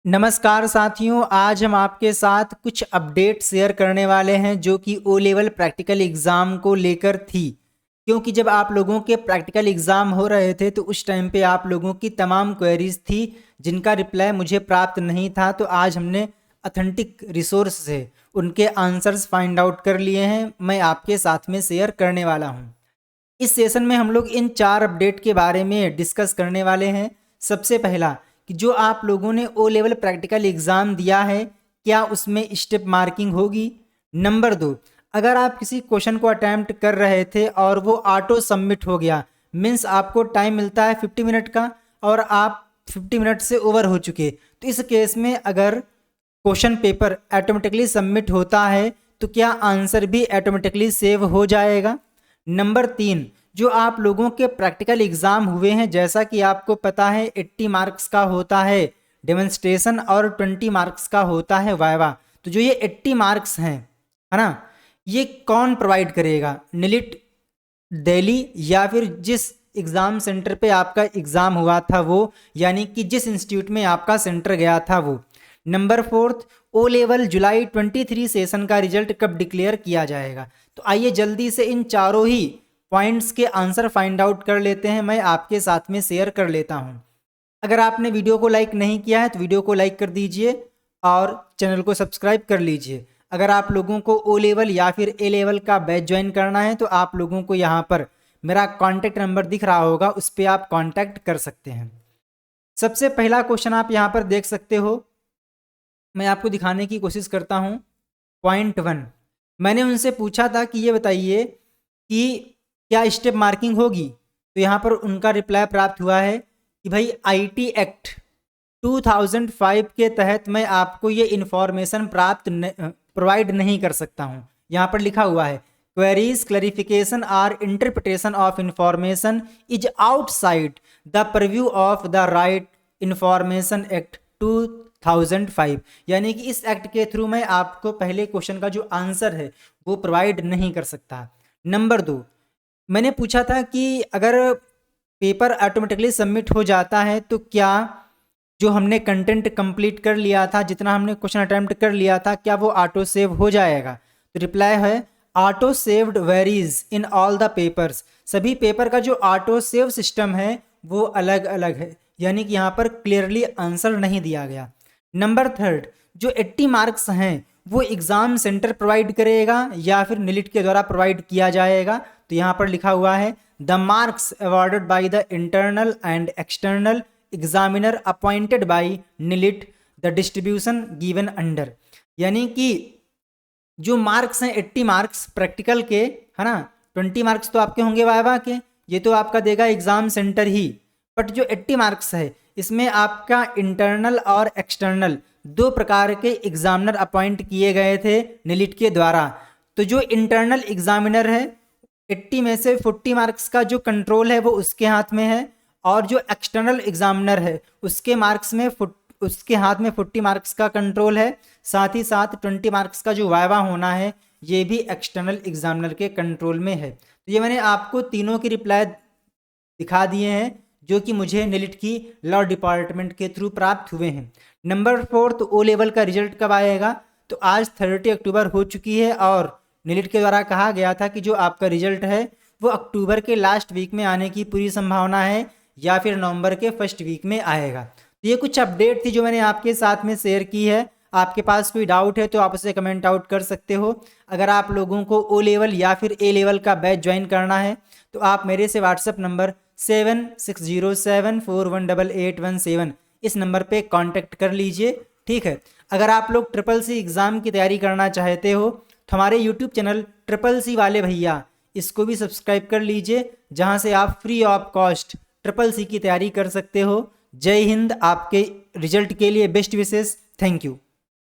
नमस्कार साथियों, आज हम आपके साथ कुछ अपडेट शेयर करने वाले हैं जो कि ओ लेवल प्रैक्टिकल एग्ज़ाम को लेकर थी। क्योंकि जब आप लोगों के प्रैक्टिकल एग्ज़ाम हो रहे थे तो उस टाइम पे आप लोगों की तमाम क्वेरीज थी जिनका रिप्लाई मुझे प्राप्त नहीं था। तो आज हमने ऑथेंटिक रिसोर्स से उनके आंसर्स फाइंड आउट कर लिए हैं, मैं आपके साथ में शेयर करने वाला हूँ। इस सेशन में हम लोग इन 4 अपडेट के बारे में डिस्कस करने वाले हैं। सबसे पहला कि जो आप लोगों ने ओ लेवल प्रैक्टिकल एग्ज़ाम दिया है क्या उसमें स्टेप मार्किंग होगी। नंबर 2, अगर आप किसी क्वेश्चन को अटैम्प्ट कर रहे थे और वो ऑटो सबमिट हो गया, मीन्स आपको टाइम मिलता है 50 मिनट का और आप 50 मिनट से ओवर हो चुके, तो इस केस में अगर क्वेश्चन पेपर ऑटोमेटिकली सबमिट होता है तो क्या आंसर भी ऑटोमेटिकली सेव हो जाएगा। नंबर 3, जो आप लोगों के प्रैक्टिकल एग्ज़ाम हुए हैं, जैसा कि आपको पता है 80 मार्क्स का होता है डेमोन्स्ट्रेशन और 20 मार्क्स का होता है वाइवा। तो जो ये 80 मार्क्स हैं, है ना, ये कौन प्रोवाइड करेगा? निलिट दिल्ली या फिर जिस एग्ज़ाम सेंटर पे आपका एग्ज़ाम हुआ था वो, यानी कि जिस इंस्टीट्यूट में आपका सेंटर गया था वो। नंबर 4, ओ लेवल जुलाई 23 सेशन का रिजल्ट कब डिक्लेयर किया जाएगा। तो आइए जल्दी से इन चारों ही पॉइंट्स के आंसर फाइंड आउट कर लेते हैं, मैं आपके साथ में शेयर कर लेता हूं। अगर आपने वीडियो को लाइक नहीं किया है तो वीडियो को लाइक कर दीजिए और चैनल को सब्सक्राइब कर लीजिए। अगर आप लोगों को ओ लेवल या फिर ए लेवल का बैच ज्वाइन करना है तो आप लोगों को यहाँ पर मेरा कॉन्टैक्ट नंबर दिख रहा होगा, उस पर आप कॉन्टैक्ट कर सकते हैं। सबसे पहला क्वेश्चन आप यहाँ पर देख सकते हो, मैं आपको दिखाने की कोशिश करता हूँ। पॉइंट 1, मैंने उनसे पूछा था कि ये बताइए कि क्या स्टेप मार्किंग होगी, तो यहाँ पर उनका रिप्लाई प्राप्त हुआ है कि भाई आईटी एक्ट 2005 के तहत मैं आपको ये इन्फॉर्मेशन प्रोवाइड नहीं कर सकता हूँ। यहाँ पर लिखा हुआ है क्वेरीज क्लैरिफिकेशन और interpretation of information is outside the purview of the right information act 2005, यानी कि इस एक्ट के थ्रू मैं आपको पहले क्वेश्चन का जो आंसर है वो प्रोवाइड नहीं कर सकता। नंबर 2, मैंने पूछा था कि अगर पेपर ऑटोमेटिकली सबमिट हो जाता है तो क्या जो हमने कंटेंट कंप्लीट कर लिया था, जितना हमने क्वेश्चन अटेम्प्ट कर लिया था, क्या वो ऑटो सेव हो जाएगा। तो रिप्लाई है auto saved varies in all the papers. सभी पेपर का जो ऑटो सेव सिस्टम है वो अलग अलग है, यानी कि यहाँ पर क्लियरली आंसर नहीं दिया गया। नंबर 3, जो 80 मार्क्स हैं वो एग्ज़ाम सेंटर प्रोवाइड करेगा या फिर निलिट के द्वारा प्रोवाइड किया जाएगा। तो यहाँ पर लिखा हुआ है the marks awarded by the internal and external examiner appointed by NIELIT the distribution given under, यानी कि जो मार्क्स हैं 80 मार्क्स प्रैक्टिकल के, है ना, 20 मार्क्स तो आपके होंगे वाइवा के, ये तो आपका देगा एग्ज़ाम सेंटर ही, बट जो 80 मार्क्स है इसमें आपका इंटरनल और एक्सटर्नल 2 प्रकार के एग्जामिनर अपॉइंट किए गए थे निलिट के द्वारा। तो जो इंटरनल एग्जामिनर है 80 में से 40 मार्क्स का जो कंट्रोल है वो उसके हाथ में है, और जो एक्सटर्नल एग्जामिनर है उसके हाथ में 40 मार्क्स का कंट्रोल है। साथ ही साथ 20 मार्क्स का जो वाइवा होना है ये भी एक्सटर्नल एग्जामिनर के कंट्रोल में है। तो ये मैंने आपको तीनों की रिप्लाई दिखा दिए हैं जो कि मुझे निलिट की लॉ डिपार्टमेंट के थ्रू प्राप्त हुए हैं। नंबर 4, तो ओ लेवल का रिजल्ट कब आएगा। तो आज 30 अक्टूबर हो चुकी है और निलिट के द्वारा कहा गया था कि जो आपका रिजल्ट है वो अक्टूबर के लास्ट वीक में आने की पूरी संभावना है या फिर नवंबर के फर्स्ट वीक में आएगा। तो ये कुछ अपडेट थी जो मैंने आपके साथ में शेयर की है। आपके पास कोई डाउट है तो आप उसे कमेंट आउट कर सकते हो। अगर आप लोगों को ओ लेवल या फिर ए लेवल का बैच ज्वाइन करना है तो आप मेरे से व्हाट्सएप नंबर 7607418817 इस नंबर पे कांटेक्ट कर लीजिए, ठीक है। अगर आप लोग CCC एग्ज़ाम की तैयारी करना चाहते हो तो हमारे यूट्यूब चैनल CCC वाले भैया इसको भी सब्सक्राइब कर लीजिए, जहां से आप फ्री ऑफ कॉस्ट CCC की तैयारी कर सकते हो। जय हिंद, आपके रिजल्ट के लिए बेस्ट विशेस, थैंक यू।